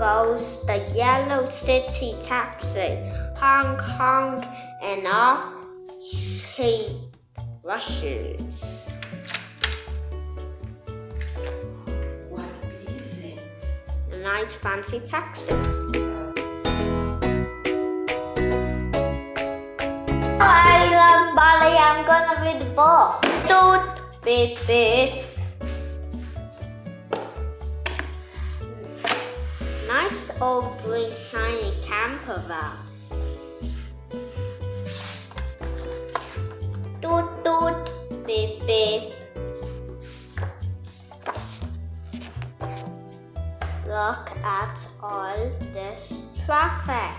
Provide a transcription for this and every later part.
goes the yellow city taxi. Honk, honk, and off he rushes. What is it? A nice fancy taxi. Buddy, I'm gonna read the book. Toot, beep, beep. Nice old green shiny camper van. Toot, toot, beep, beep. Look at all this traffic.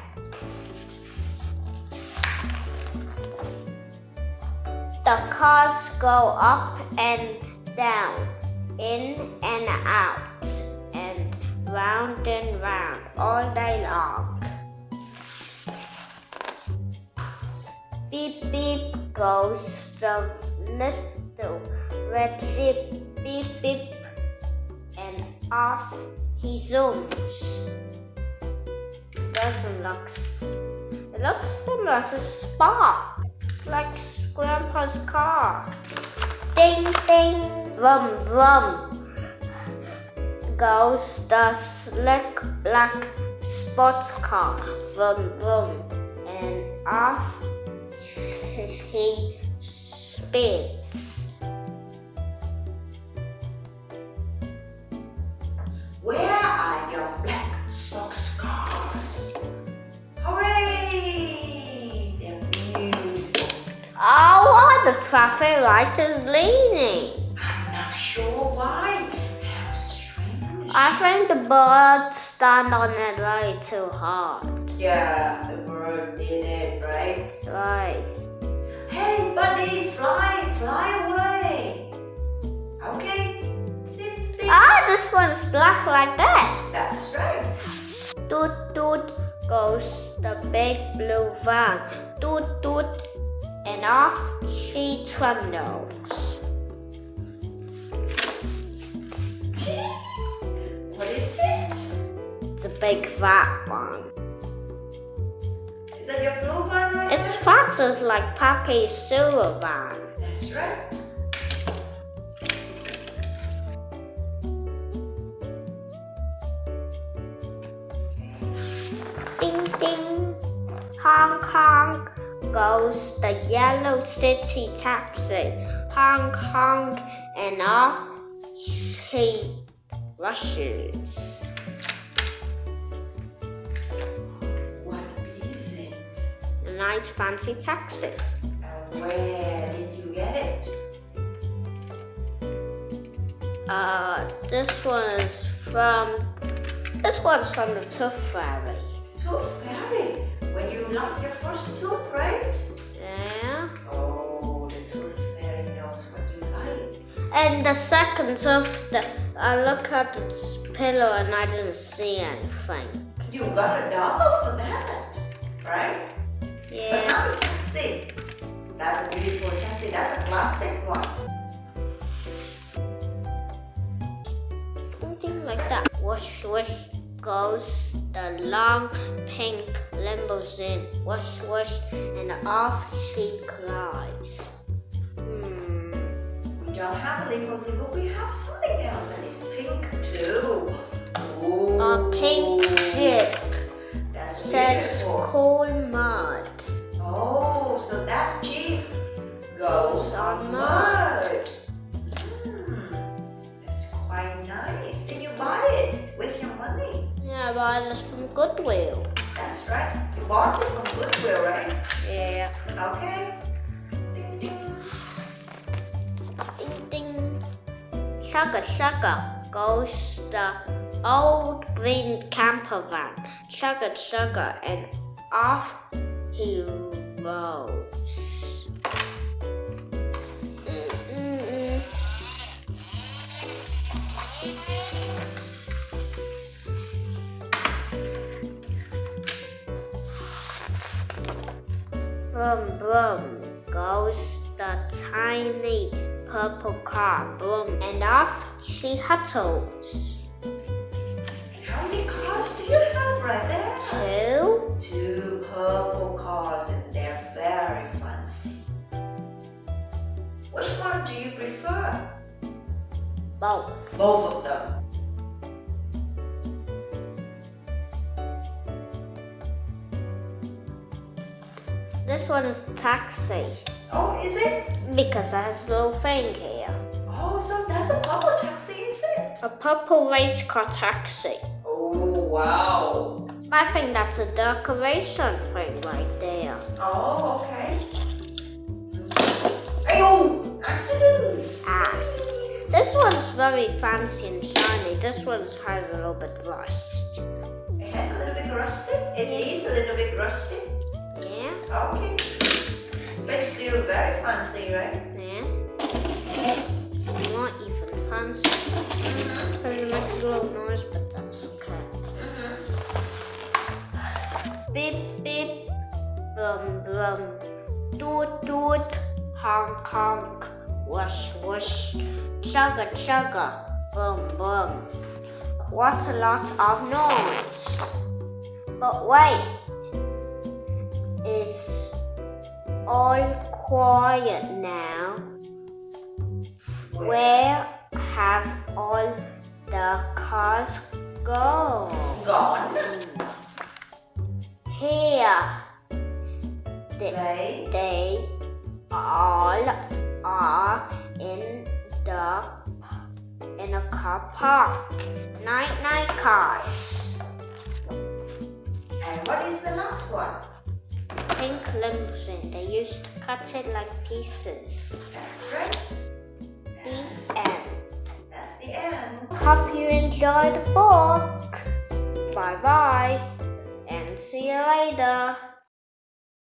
The cars go up and down, in and out, and round all day long. Beep, beep goes the little red jeep. Beep, beep, and off he zooms. It looks similar to Spark, like Grandpa's car. Ding, ding, vroom, vroom goes the slick black sports car. Vroom, vroom, and off he speeds. Where are your black sports cars? Hooray! They're beautiful. Oh, why the traffic light is leaning? I'm not sure why. How strange. I think the bird stand on it way too hard. Yeah, the bird did it, right? Right. Hey, buddy, fly away. Okay. Ding, ding. Ah, this one's black like this. That's right. Toot, toot goes the big blue van. Toot, toot, and off she trundles. What is it? It's a big fat one. Is that your blue van right It's there? fat just like Papi's silver van. That's right. Ding, ding, honk, honk goes the yellow city taxi. Honk, honk, and off he rushes. What is it? A nice fancy taxi. And where did you get it? This one's from the Tooth Fairy. Tooth Fairy. When you lost your first tooth, right? Yeah. Oh, the Tooth Fairy knows what you like. And the second tooth, I looked at its pillow and I didn't see anything. You got a dollar for that, right? But Yeah. not a taxi. That's a beautiful taxi. That's a classic one. Something like that. Whoosh, whoosh goes the long pink limousine. Whoosh, whoosh, and off she glides. We don't have a limousine, but we have something else, and it's pink too. Ooh. A pink jeep That's says beautiful. cool mud. Oh, so that jeep goes on mud. It's quite nice. Did you buy it with your money? Yeah, I bought this from Goodwill. That's right. You bought it from Goodwill, right? Yeah. Okay. Ding ding. Ding ding. Shugga shugga goes the old green camper van. Shugga shugga, and off he rolls. Vroom, vroom goes the tiny purple car. Boom, and off she hustles. How many cars cars do you have right there? 2. 2 purple cars and they're very fancy. Which one do you prefer? Both. Both of them. This one is taxi Oh, is it? because it has a little thing here. Oh, so that's a purple taxi, is it? A purple race car taxi. Oh, wow. I think that's a decoration thing right there. Oh, okay. Ayo! Accident! This one's very fancy and shiny. This one has a little bit rust. It has a little bit rusty. It is a little bit rusty. Yeah. Okay. But still very fancy, right? Yeah. Not even fancy. Because it makes a little noise, but that's okay. Beep beep, brum brum, toot toot, honk honk, whoosh whoosh, chugga chugga, boom boom. What a lot of noise! But wait, it's all quiet now. Where have all the cars gone? Gone. Here. They They all are in a car park. Night night cars. And what is the last one? Pink limousine. They used to cut it like pieces. That's right. The end. That's the end. Hope you enjoyed the book. Bye bye and see you later.